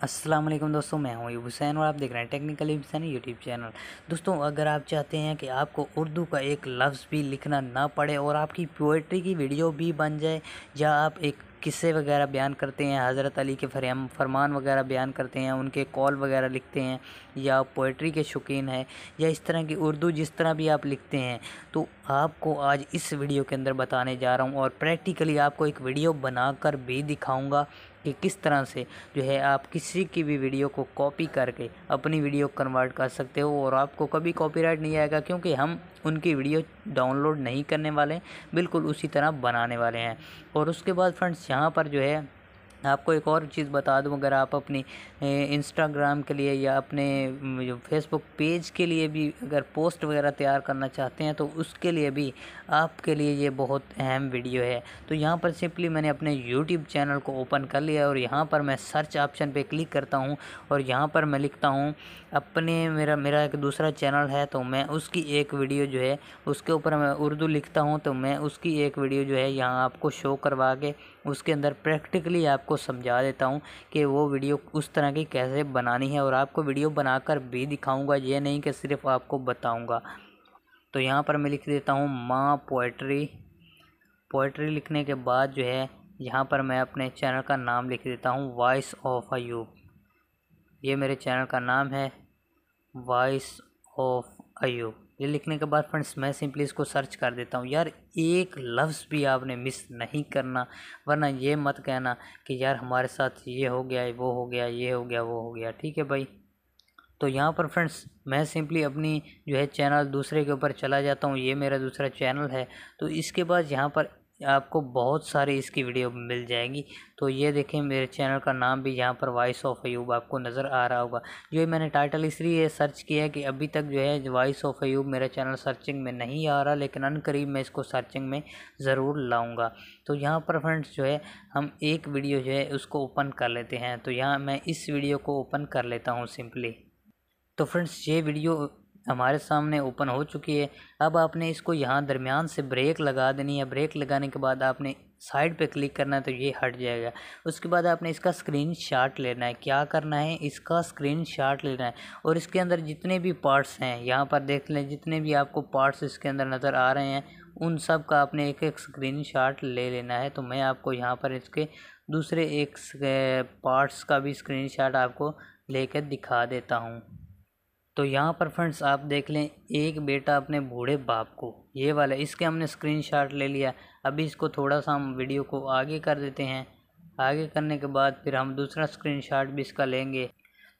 अस्सलाम वालेकुम दोस्तों, मैं हूं यूब हुसैन और आप देख रहे हैं टेक्निकल यूब हुसैन यूट्यूब चैनल। दोस्तों, अगर आप चाहते हैं कि आपको उर्दू का एक लफ्ज़ भी लिखना ना पड़े और आपकी पोइट्री की वीडियो भी बन जाए, या आप एक किस्से वगैरह बयान करते हैं, हज़रत अली के फरमान वगैरह बयान करते हैं, उनके कॉल वगैरह लिखते हैं, या पोइट्री के शौकीन हैं, या इस तरह की उर्दू जिस तरह भी आप लिखते हैं, तो आपको आज इस वीडियो के अंदर बताने जा रहा हूँ और प्रैक्टिकली आपको एक वीडियो बनाकर भी दिखाऊँगा कि किस तरह से जो है आप किसी की भी वीडियो को कॉपी करके अपनी वीडियो कन्वर्ट कर सकते हो और आपको कभी कॉपीराइट नहीं आएगा, क्योंकि हम उनकी वीडियो डाउनलोड नहीं करने वाले, बिल्कुल उसी तरह बनाने वाले हैं। और उसके बाद फ्रेंड्स, यहाँ पर जो है आपको एक और चीज़ बता दूं, अगर आप अपनी इंस्टाग्राम के लिए या अपने जो फेसबुक पेज के लिए भी अगर पोस्ट वगैरह तैयार करना चाहते हैं, तो उसके लिए भी आपके लिए ये बहुत अहम वीडियो है। तो यहाँ पर सिंपली मैंने अपने यूट्यूब चैनल को ओपन कर लिया और यहाँ पर मैं सर्च ऑप्शन पे क्लिक करता हूँ और यहाँ पर मैं लिखता हूँ अपने मेरा एक दूसरा चैनल है, तो मैं उसकी एक वीडियो जो है उसके ऊपर मैं उर्दू लिखता हूँ, तो मैं उसकी एक वीडियो जो है यहाँ आपको शो करवा के उसके अंदर प्रैक्टिकली आपको समझा देता हूँ कि वो वीडियो उस तरह की कैसे बनानी है, और आपको वीडियो बनाकर भी दिखाऊंगा, ये नहीं कि सिर्फ आपको बताऊंगा। तो यहाँ पर मैं लिख देता हूँ माँ पोइट्री लिखने के बाद जो है यहाँ पर मैं अपने चैनल का नाम लिख देता हूँ वॉइस ऑफ अयूब। ये मेरे चैनल का नाम है वॉइस ऑफ अयूब। ये लिखने के बाद फ्रेंड्स मैं सिंपली इसको सर्च कर देता हूँ। यार, एक लफ्ज़ भी आपने मिस नहीं करना, वरना ये मत कहना कि यार हमारे साथ ये हो गया, वो हो गया, ये हो गया, वो हो गया। ठीक है भाई। तो यहाँ पर फ्रेंड्स मैं सिंपली अपनी जो है चैनल दूसरे के ऊपर चला जाता हूँ। ये मेरा दूसरा चैनल है। तो इसके बाद यहाँ पर आपको बहुत सारी इसकी वीडियो मिल जाएगी। तो ये देखें, मेरे चैनल का नाम भी यहाँ पर वॉइस ऑफ अयूब आपको नज़र आ रहा होगा। जो मैंने टाइटल इसलिए सर्च किया है कि अभी तक जो है वॉइस ऑफ अयूब मेरा चैनल सर्चिंग में नहीं आ रहा, लेकिन अनकरीब मैं इसको सर्चिंग में ज़रूर लाऊंगा। तो यहाँ पर फ्रेंड्स जो है हम एक वीडियो जो है उसको ओपन कर लेते हैं। तो यहाँ मैं इस वीडियो को ओपन कर लेता हूँ सिंपली। तो फ्रेंड्स ये वीडियो हमारे सामने ओपन हो चुकी है। अब आपने इसको यहाँ दरमियान से ब्रेक लगा देनी है। ब्रेक लगाने के बाद आपने साइड पे क्लिक करना है, तो ये हट जाएगा। उसके बाद आपने इसका स्क्रीनशॉट लेना है। क्या करना है, इसका स्क्रीनशॉट लेना है और इसके अंदर जितने भी पार्ट्स हैं यहाँ पर देख लें, जितने भी आपको पार्ट्स इसके अंदर नज़र आ रहे हैं उन सब का आपने एक एक स्क्रीनशॉट ले लेना है। तो मैं आपको यहाँ पर इसके दूसरे एक पार्ट्स का भी स्क्रीनशॉट आपको लेकर दिखा देता हूँ। तो यहाँ पर फ्रेंड्स आप देख लें, एक बेटा अपने बूढ़े बाप को, ये वाला, इसके हमने स्क्रीनशॉट ले लिया। अभी इसको थोड़ा सा हम वीडियो को आगे कर देते हैं। आगे करने के बाद फिर हम दूसरा स्क्रीनशॉट भी इसका लेंगे।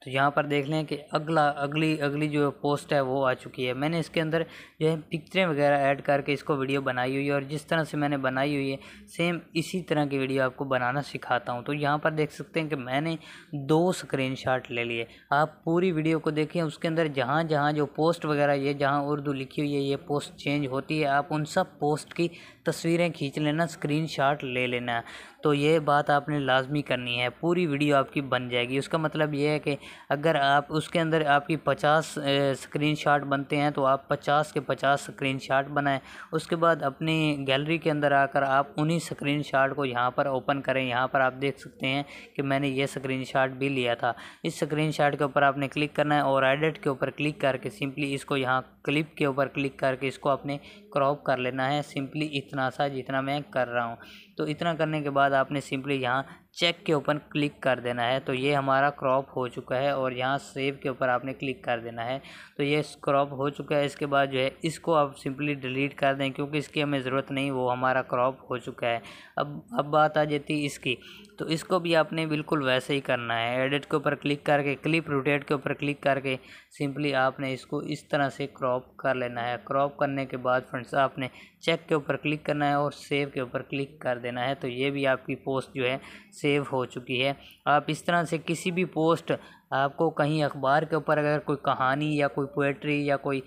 तो यहाँ पर देख लें कि अगली जो पोस्ट है वो आ चुकी है। मैंने इसके अंदर जो है पिक्चरें वगैरह ऐड करके इसको वीडियो बनाई हुई है, और जिस तरह से मैंने बनाई हुई है सेम इसी तरह की वीडियो आपको बनाना सिखाता हूँ। तो यहाँ पर देख सकते हैं कि मैंने 2 स्क्रीनशॉट ले लिए। आप पूरी वीडियो को देखें, उसके अंदर जहाँ जहाँ जो पोस्ट वगैरह ये जहाँ उर्दू लिखी हुई है ये पोस्ट चेंज होती है, आप उन सब पोस्ट की तस्वीरें खींच लेना, स्क्रीनशॉट ले लेना। तो ये बात आपने लाजमी करनी है, पूरी वीडियो आपकी बन जाएगी। उसका मतलब ये है कि अगर आप उसके अंदर आपकी 50 स्क्रीनशॉट बनते हैं, तो आप 50 के 50 स्क्रीनशॉट बनाएं। उसके बाद अपनी गैलरी के अंदर आकर आप उन्हीं स्क्रीनशॉट को यहाँ पर ओपन करें। यहाँ पर आप देख सकते हैं कि मैंने ये स्क्रीनशॉट भी लिया था। इस स्क्रीनशॉट के ऊपर आपने क्लिक करना है और एडिट के ऊपर क्लिक करके सिंपली इसको यहाँ क्लिप के ऊपर क्लिक करके इसको आपने क्रॉप कर लेना है, सिंपली इतना सा जितना मैं कर रहा हूँ। तो इतना करने के बाद आपने सिंपली यहाँ चेक के ऊपर क्लिक कर देना है। तो ये हमारा क्रॉप हो चुका है और यहाँ सेव के ऊपर आपने क्लिक कर देना है। तो ये क्रॉप हो चुका है। इसके बाद जो है इसको आप सिंपली डिलीट कर दें, क्योंकि इसकी हमें ज़रूरत नहीं, वो हमारा क्रॉप हो चुका है। अब बात आ जाती है इसकी। तो इसको भी आपने बिल्कुल वैसे ही करना है। एडिट के ऊपर क्लिक करके क्लिप रोटेट के ऊपर क्लिक करके सिंपली आपने इसको इस तरह से क्रॉप कर लेना है। क्रॉप करने के बाद फ्रेंड्स आपने चेक के ऊपर क्लिक करना है और सेव के ऊपर क्लिक कर देना है। तो ये भी आपकी पोस्ट जो है सेव हो चुकी है। आप इस तरह से किसी भी पोस्ट, आपको कहीं अखबार के ऊपर अगर कोई कहानी या कोई पोएट्री या कोई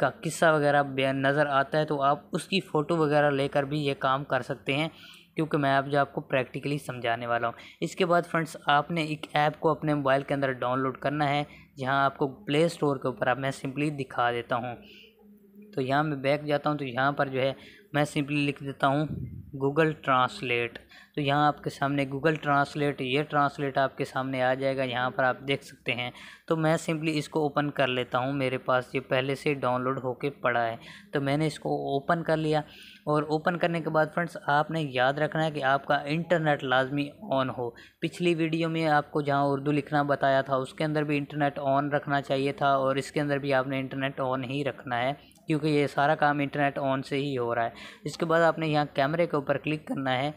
का किस्सा वगैरह नज़र आता है, तो आप उसकी फ़ोटो वगैरह लेकर भी ये काम कर सकते हैं, क्योंकि मैं आप जो आपको प्रैक्टिकली समझाने वाला हूँ। इसके बाद फ्रेंड्स आपने एक ऐप को अपने मोबाइल के अंदर डाउनलोड करना है, जहाँ आपको प्ले स्टोर के ऊपर, अब मैं सिंपली दिखा देता हूँ। तो यहाँ मैं बैक जाता हूँ। तो यहाँ पर जो है मैं सिंपली लिख देता हूँ गूगल ट्रांसलेट। तो यहाँ आपके सामने गूगल ट्रांसलेट, ये ट्रांसलेट आपके सामने आ जाएगा, यहाँ पर आप देख सकते हैं। तो मैं सिंपली इसको ओपन कर लेता हूँ, मेरे पास ये पहले से डाउनलोड होके पड़ा है। तो मैंने इसको ओपन कर लिया, और ओपन करने के बाद फ्रेंड्स आपने याद रखना है कि आपका इंटरनेट लाजमी ऑन हो। पिछली वीडियो में आपको जहाँ उर्दू लिखना बताया था उसके अंदर भी इंटरनेट ऑन रखना चाहिए था, और इसके अंदर भी आपने इंटरनेट ऑन ही रखना है, क्योंकि ये सारा काम इंटरनेट ऑन से ही हो रहा है। इसके बाद आपने यहाँ कैमरे के ऊपर क्लिक करना है,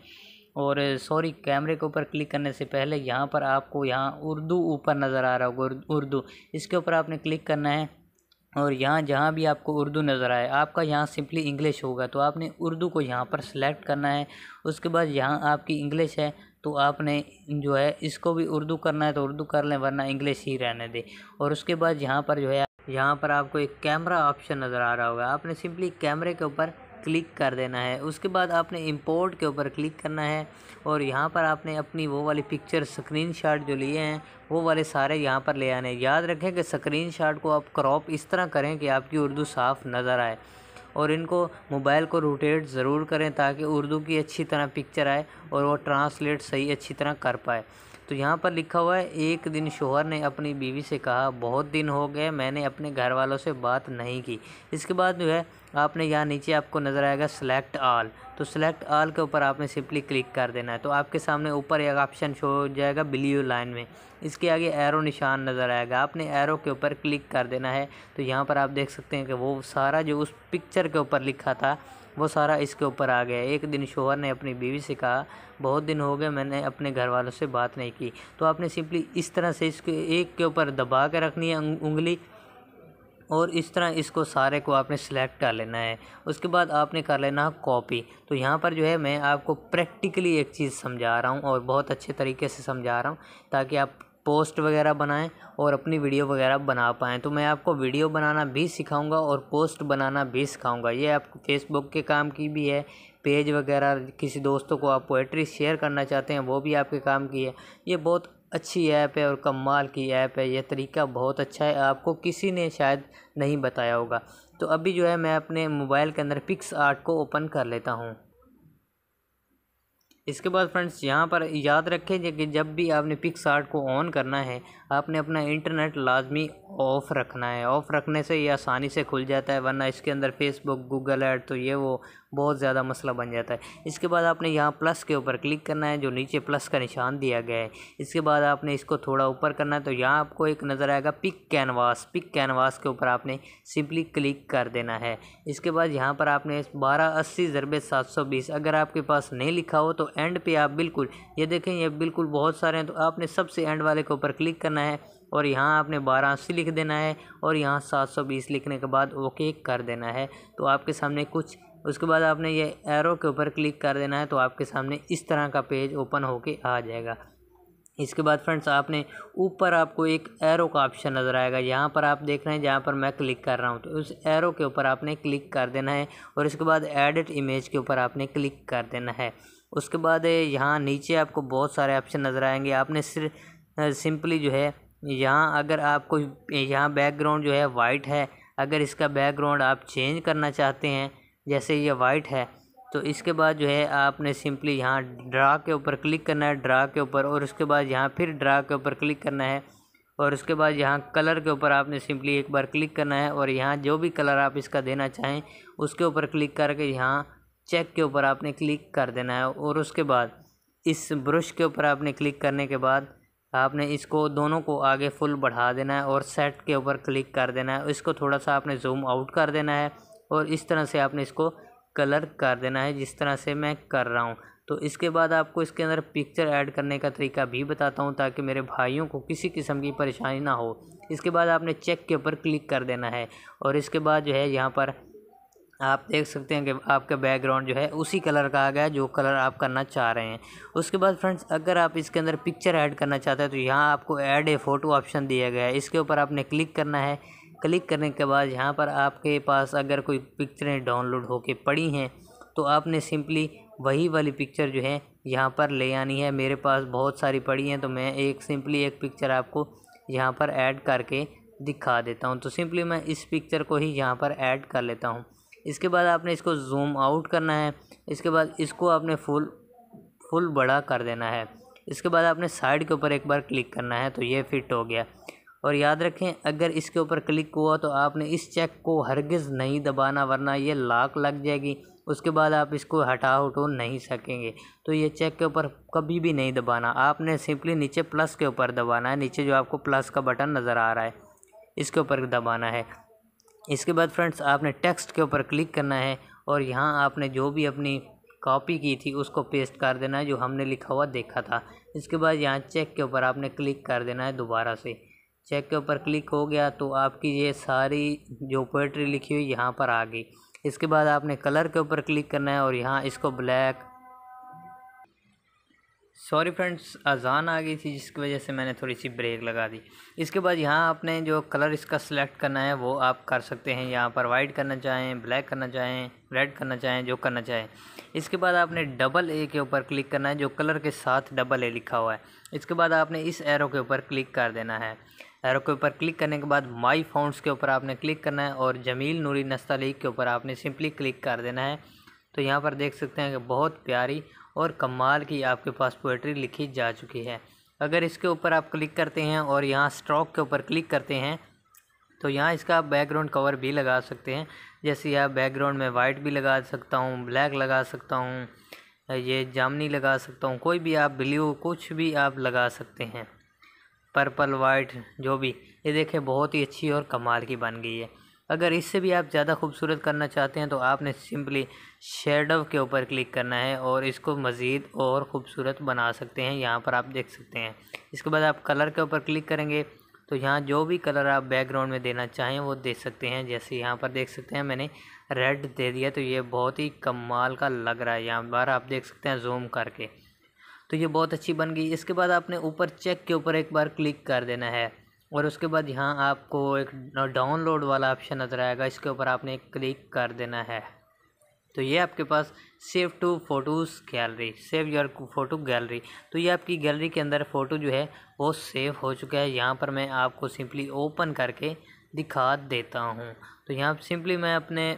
और सॉरी, कैमरे के ऊपर क्लिक करने से पहले यहाँ पर आपको यहाँ उर्दू ऊपर नज़र आ रहा होगा, उर्दू, इसके ऊपर आपने क्लिक करना है। और यहाँ जहाँ भी आपको उर्दू नज़र आए, आपका यहाँ सिंपली इंग्लिश होगा तो आपने उर्दू को यहाँ पर सेलेक्ट करना है। उसके बाद यहाँ आपकी इंग्लिश है तो आपने जो है इसको भी उर्दू करना है तो उर्दू कर लें, वरना इंग्लिश ही रहने दें। और उसके बाद यहाँ पर जो है, यहाँ पर आपको एक कैमरा ऑप्शन नज़र आ रहा होगा, आपने सिंपली कैमरे के ऊपर क्लिक कर देना है। उसके बाद आपने इंपोर्ट के ऊपर क्लिक करना है, और यहाँ पर आपने अपनी वो वाली पिक्चर स्क्रीनशॉट जो लिए हैं वो वाले सारे यहाँ पर ले आने। याद रखें कि स्क्रीनशॉट को आप क्रॉप इस तरह करें कि आपकी उर्दू साफ़ नज़र आए, और इनको मोबाइल को रोटेट ज़रूर करें ताकि उर्दू की अच्छी तरह पिक्चर आए और वो ट्रांसलेट सही अच्छी तरह कर पाए। तो यहाँ पर लिखा हुआ है, एक दिन शोहर ने अपनी बीवी से कहा, बहुत दिन हो गए मैंने अपने घर वालों से बात नहीं की। इसके बाद जो है आपने यहाँ नीचे आपको नज़र आएगा सेलेक्ट ऑल, तो सेलेक्ट ऑल के ऊपर आपने सिंपली क्लिक कर देना है। तो आपके सामने ऊपर एक ऑप्शन शो हो जाएगा ब्लू लाइन में, इसके आगे एरो निशान नज़र आएगा, आपने एरो के ऊपर क्लिक कर देना है। तो यहाँ पर आप देख सकते हैं कि वो सारा जो उस पिक्चर के ऊपर लिखा था वो सारा इसके ऊपर आ गया। एक दिन शोहर ने अपनी बीवी से कहा, बहुत दिन हो गए मैंने अपने घर वालों से बात नहीं की। तो आपने सिंपली इस तरह से इसके एक के ऊपर दबा के रखनी है उंगली, और इस तरह इसको सारे को आपने सेलेक्ट कर लेना है। उसके बाद आपने कर लेना है कॉपी। तो यहाँ पर जो है मैं आपको प्रैक्टिकली एक चीज़ समझा रहा हूँ, और बहुत अच्छे तरीके से समझा रहा हूँ ताकि आप पोस्ट वगैरह बनाएं और अपनी वीडियो वगैरह बना पाएँ। तो मैं आपको वीडियो बनाना भी सिखाऊंगा और पोस्ट बनाना भी सिखाऊंगा। ये आपको फेसबुक के काम की भी है, पेज वगैरह किसी दोस्तों को आप पोएट्री शेयर करना चाहते हैं वो भी आपके काम की है। ये बहुत अच्छी ऐप है और कमाल की ऐप है, यह तरीका बहुत अच्छा है, आपको किसी ने शायद नहीं बताया होगा। तो अभी जो है मैं अपने मोबाइल के अंदर पिक्सआर्ट को ओपन कर लेता हूँ। इसके बाद फ्रेंड्स यहाँ पर याद रखें कि जब भी आपने पिक्सआर्ट को ऑन करना है आपने अपना इंटरनेट लाजमी ऑफ़ रखना है। ऑफ़ रखने से ये आसानी से खुल जाता है, वरना इसके अंदर फेसबुक, गूगल ऐड तो ये वो बहुत ज़्यादा मसला बन जाता है। इसके बाद आपने यहाँ प्लस के ऊपर क्लिक करना है, जो नीचे प्लस का निशान दिया गया है। इसके बाद आपने इसको थोड़ा ऊपर करना है, तो यहाँ आपको एक नज़र आएगा पिक कैनवास। पिक कैनवास के ऊपर आपने सिंपली क्लिक कर देना है। इसके बाद यहाँ पर आपने 1280/720 अगर आपके पास नहीं लिखा हो तो एंड पे आप बिल्कुल, ये देखें ये बिल्कुल बहुत सारे हैं, तो आपने सबसे एंड वाले के ऊपर क्लिक करना है और यहाँ आपने 1280 लिख देना है, और यहाँ 720 लिखने के बाद ओके कर देना है। तो आपके सामने कुछ, उसके बाद आपने ये एरो के ऊपर क्लिक कर देना है, तो आपके सामने इस तरह का पेज ओपन होके आ जाएगा। इसके बाद फ्रेंड्स आपने ऊपर आपको एक एरो का ऑप्शन नज़र आएगा, यहाँ पर आप देख रहे हैं जहाँ पर मैं क्लिक कर रहा हूँ, तो उस एरो के ऊपर आपने क्लिक कर देना है, और इसके बाद एडिट इमेज के ऊपर आपने क्लिक कर देना है। उसके बाद यहाँ नीचे आपको बहुत सारे ऑप्शन नज़र आएंगे, आपने सिंपली जो है यहाँ, अगर आपको यहाँ बैकग्राउंड जो है वाइट है, अगर इसका बैकग्राउंड आप चेंज करना चाहते हैं, जैसे ये वाइट है, तो इसके बाद जो है आपने सिंपली यहाँ ड्रा के ऊपर क्लिक करना है, ड्रा के ऊपर, और उसके बाद यहाँ फिर ड्रा के ऊपर क्लिक करना है, और उसके बाद यहाँ कलर के ऊपर आपने सिंपली एक बार क्लिक करना है, और यहाँ जो भी कलर आप इसका देना चाहें उसके ऊपर क्लिक करके यहाँ चेक के ऊपर आपने क्लिक कर देना है। और उसके बाद इस ब्रश के ऊपर आपने क्लिक करने के बाद आपने इसको दोनों को आगे फुल बढ़ा देना है, और सेट के ऊपर क्लिक कर देना है। इसको थोड़ा सा आपने जूम आउट कर देना है, और इस तरह से आपने इसको कलर कर देना है जिस तरह से मैं कर रहा हूँ। तो इसके बाद आपको इसके अंदर पिक्चर ऐड करने का तरीका भी बताता हूँ ताकि मेरे भाइयों को किसी किस्म की परेशानी ना हो। इसके बाद आपने चेक के ऊपर क्लिक कर देना है, और इसके बाद जो है यहाँ पर आप देख सकते हैं कि आपका बैकग्राउंड जो है उसी कलर का आ गया जो कलर आप करना चाह रहे हैं। उसके बाद फ्रेंड्स अगर आप इसके अंदर पिक्चर ऐड करना चाहते हैं तो यहाँ आपको ऐड ए फ़ोटो ऑप्शन दिया गया है, इसके ऊपर आपने क्लिक करना है। क्लिक करने के बाद यहाँ पर आपके पास अगर कोई पिक्चरें डाउनलोड होके पड़ी हैं तो आपने सिंपली वही वाली पिक्चर जो है यहाँ पर ले आनी है। मेरे पास बहुत सारी पड़ी हैं तो मैं सिंपली एक पिक्चर आपको यहाँ पर ऐड करके दिखा देता हूँ। तो सिंपली मैं इस पिक्चर को ही यहाँ पर ऐड कर लेता हूँ। इसके बाद आपने इसको जूम आउट करना है। इसके बाद इसको आपने फुल बड़ा कर देना है। इसके बाद आपने साइड के ऊपर एक बार क्लिक करना है, तो ये फिट हो गया। और याद रखें, अगर इसके ऊपर क्लिक हुआ तो आपने इस चेक को हरगिज़ नहीं दबाना, वरना ये लॉक लग जाएगी। उसके बाद आप इसको हटा नहीं सकेंगे। तो ये चेक के ऊपर कभी भी नहीं दबाना, आपने सिंपली नीचे प्लस के ऊपर दबाना है। नीचे जो आपको प्लस का बटन नज़र आ रहा है, इसके ऊपर दबाना है। इसके बाद फ्रेंड्स आपने टेक्स्ट के ऊपर क्लिक करना है और यहाँ आपने जो भी अपनी कॉपी की थी उसको पेस्ट कर देना है, जो हमने लिखा हुआ देखा था। इसके बाद यहाँ चेक के ऊपर आपने क्लिक कर देना है दोबारा से। चेक के ऊपर क्लिक हो गया तो आपकी ये सारी जो पोएट्री लिखी हुई यहाँ पर आ गई। इसके बाद आपने कलर के ऊपर क्लिक करना है और यहाँ इसको ब्लैक, सॉरी फ्रेंड्स, अजान आ गई थी जिसकी वजह से मैंने थोड़ी सी ब्रेक लगा दी। इसके बाद यहाँ आपने जो कलर इसका सिलेक्ट करना है वो आप कर सकते हैं। यहाँ पर वाइट करना चाहें, ब्लैक करना चाहें, रेड करना चाहें, जो करना चाहें। इसके बाद आपने डबल ए के ऊपर क्लिक करना है, जो कलर के साथ डबल ए लिखा हुआ है। इसके बाद आपने इस एरो के ऊपर क्लिक कर देना है। एरो के ऊपर क्लिक करने के बाद माई फ़ॉन्ट्स के ऊपर आपने क्लिक करना है और जमील नूरी नस्तालीक के ऊपर आपने सिंपली क्लिक कर देना है। तो यहाँ पर देख सकते हैं कि बहुत प्यारी और कमाल की आपके पास पोएट्री लिखी जा चुकी है। अगर इसके ऊपर आप क्लिक करते हैं और यहाँ स्ट्रोक के ऊपर क्लिक करते हैं तो यहाँ इसका आप बैकग्राउंड कवर भी लगा सकते हैं। जैसे आप बैकग्राउंड में वाइट भी लगा सकता हूँ, ब्लैक लगा सकता हूँ, ये जामनी लगा सकता हूँ, कोई भी आप ब्लू कुछ भी आप लगा सकते हैं, पर्पल वाइट जो भी। ये देखें बहुत ही अच्छी और कमाल की बन गई है। अगर इससे भी आप ज़्यादा खूबसूरत करना चाहते हैं तो आपने सिंपली शेडो के ऊपर क्लिक करना है और इसको मज़ीद और ख़ूबसूरत बना सकते हैं। यहाँ पर आप देख सकते हैं। इसके बाद आप कलर के ऊपर क्लिक करेंगे तो यहाँ जो भी कलर आप बैकग्राउंड में देना चाहें वो दे सकते हैं। जैसे यहाँ पर देख सकते हैं मैंने रेड दे दिया, तो ये बहुत ही कमाल का लग रहा है। यहाँ पर आप देख सकते हैं जूम करके, तो ये बहुत अच्छी बन गई। इसके बाद आपने ऊपर चेक के ऊपर एक बार क्लिक कर देना है और उसके बाद यहाँ आपको एक डाउनलोड वाला ऑप्शन नज़र आएगा, इसके ऊपर आपने क्लिक कर देना है। तो ये आपके पास save to photos gallery, save your photo gallery, तो ये आपकी गैलरी के अंदर फ़ोटो जो है वो सेव हो चुका है। यहाँ पर मैं आपको सिंपली ओपन करके दिखा देता हूँ। तो यहाँ सिंपली मैं अपने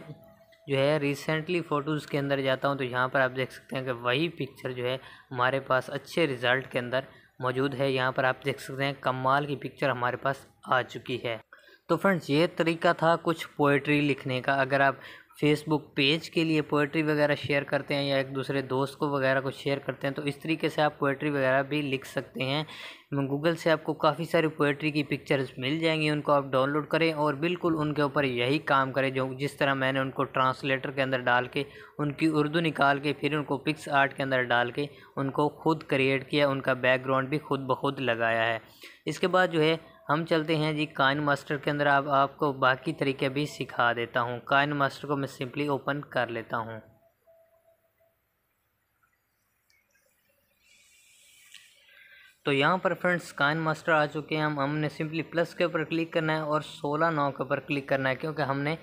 जो है रिसेंटली फ़ोटोज़ के अंदर जाता हूँ, तो यहाँ पर आप देख सकते हैं कि वही पिक्चर जो है हमारे पास अच्छे रिज़ल्ट के अंदर मौजूद है। यहाँ पर आप देख सकते हैं कमाल की पिक्चर हमारे पास आ चुकी है। तो फ्रेंड्स ये तरीका था कुछ पोएट्री लिखने का। अगर आप फेसबुक पेज के लिए पोएट्री वगैरह शेयर करते हैं या एक दूसरे दोस्त को वगैरह को शेयर करते हैं तो इस तरीके से आप पोएट्री वगैरह भी लिख सकते हैं। गूगल से आपको काफ़ी सारी पोएट्री की पिक्चर्स मिल जाएंगी, उनको आप डाउनलोड करें और बिल्कुल उनके ऊपर यही काम करें जो जिस तरह मैंने उनको ट्रांसलेटर के अंदर डाल के उनकी उर्दू निकाल के फिर उनको पिक्स आर्ट के अंदर डाल के उनको खुद क्रिएट किया, उनका बैकग्राउंड भी खुद ब खुद लगाया है। इसके बाद जो है हम चलते हैं जी काइन मास्टर के अंदर। आपको बाकी तरीके भी सिखा देता हूँ। काइन मास्टर को मैं सिंपली ओपन कर लेता हूँ। तो यहाँ पर फ्रेंड्स काइन मास्टर आ चुके हैं। हमने सिंपली प्लस के ऊपर क्लिक करना है और 16/9 के ऊपर क्लिक करना है, क्योंकि हमने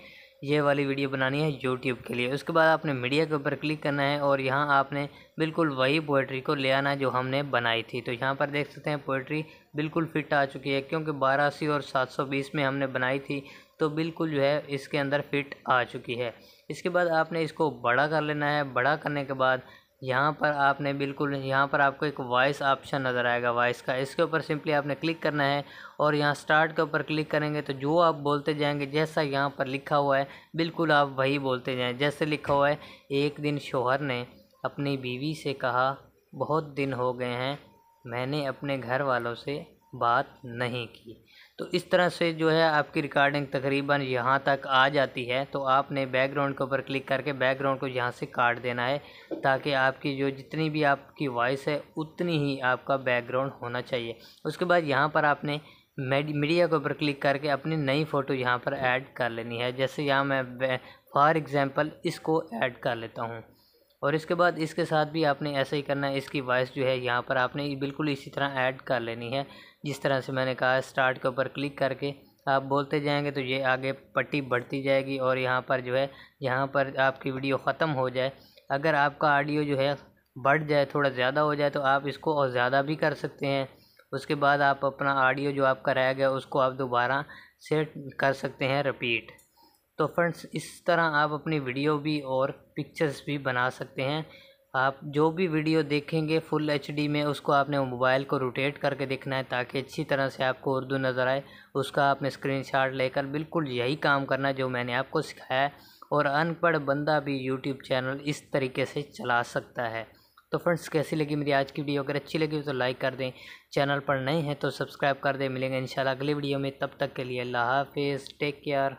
ये वाली वीडियो बनानी है यूट्यूब के लिए। उसके बाद आपने मीडिया के ऊपर क्लिक करना है और यहाँ आपने बिल्कुल वही पोएट्री को ले आना है जो हमने बनाई थी। तो यहाँ पर देख सकते हैं पोएट्री बिल्कुल फिट आ चुकी है, क्योंकि 1280 और 720 में हमने बनाई थी, तो बिल्कुल जो है इसके अंदर फिट आ चुकी है। इसके बाद आपने इसको बड़ा कर लेना है। बड़ा करने के बाद यहाँ पर आपने बिल्कुल यहाँ पर आपको एक वॉइस ऑप्शन नज़र आएगा वॉइस का, इसके ऊपर सिंपली आपने क्लिक करना है और यहाँ स्टार्ट के ऊपर क्लिक करेंगे तो जो आप बोलते जाएंगे जैसा यहाँ पर लिखा हुआ है बिल्कुल आप वही बोलते जाएं। जैसे लिखा हुआ है, एक दिन शौहर ने अपनी बीवी से कहा, बहुत दिन हो गए हैं मैंने अपने घर वालों से बात नहीं की। तो इस तरह से जो है आपकी रिकॉर्डिंग तकरीबन यहाँ तक आ जाती है। तो आपने बैकग्राउंड के ऊपर क्लिक करके बैकग्राउंड को यहाँ से काट देना है, ताकि आपकी जो जितनी भी आपकी वॉइस है उतनी ही आपका बैकग्राउंड होना चाहिए। उसके बाद यहाँ पर आपने मीडिया के ऊपर क्लिक करके अपनी नई फ़ोटो यहाँ पर ऐड कर लेनी है। जैसे यहाँ मैं फॉर एग्ज़ाम्पल इसको ऐड कर लेता हूँ और इसके बाद इसके साथ भी आपने ऐसा ही करना है। इसकी वॉइस जो है यहाँ पर आपने बिल्कुल इसी तरह ऐड कर लेनी है, जिस तरह से मैंने कहा। स्टार्ट के ऊपर क्लिक करके आप बोलते जाएंगे तो ये आगे पट्टी बढ़ती जाएगी और यहाँ पर जो है यहाँ पर आपकी वीडियो ख़त्म हो जाए। अगर आपका ऑडियो जो है बढ़ जाए, थोड़ा ज़्यादा हो जाए, तो आप इसको और ज़्यादा भी कर सकते हैं। उसके बाद आप अपना ऑडियो जो आपका रह गया उसको आप दोबारा सेट कर सकते हैं रिपीट। तो फ्रेंड्स इस तरह आप अपनी वीडियो भी और पिक्चर्स भी बना सकते हैं। आप जो भी वीडियो देखेंगे फुल एचडी में, उसको आपने मोबाइल को रोटेट करके देखना है ताकि अच्छी तरह से आपको उर्दू नज़र आए। उसका आपने स्क्रीनशॉट लेकर बिल्कुल यही काम करना है जो मैंने आपको सिखाया है, और अनपढ़ बंदा भी यूट्यूब चैनल इस तरीके से चला सकता है। तो फ्रेंड्स कैसी लगी मेरी आज की वीडियो? अगर अच्छी लगी तो लाइक कर दें, चैनल पर नए हैं तो सब्सक्राइब कर दें। मिलेंगे इंशाल्लाह अगली वीडियो में, तब तक के लिए अल्लाह हाफिज़, टेक केयर।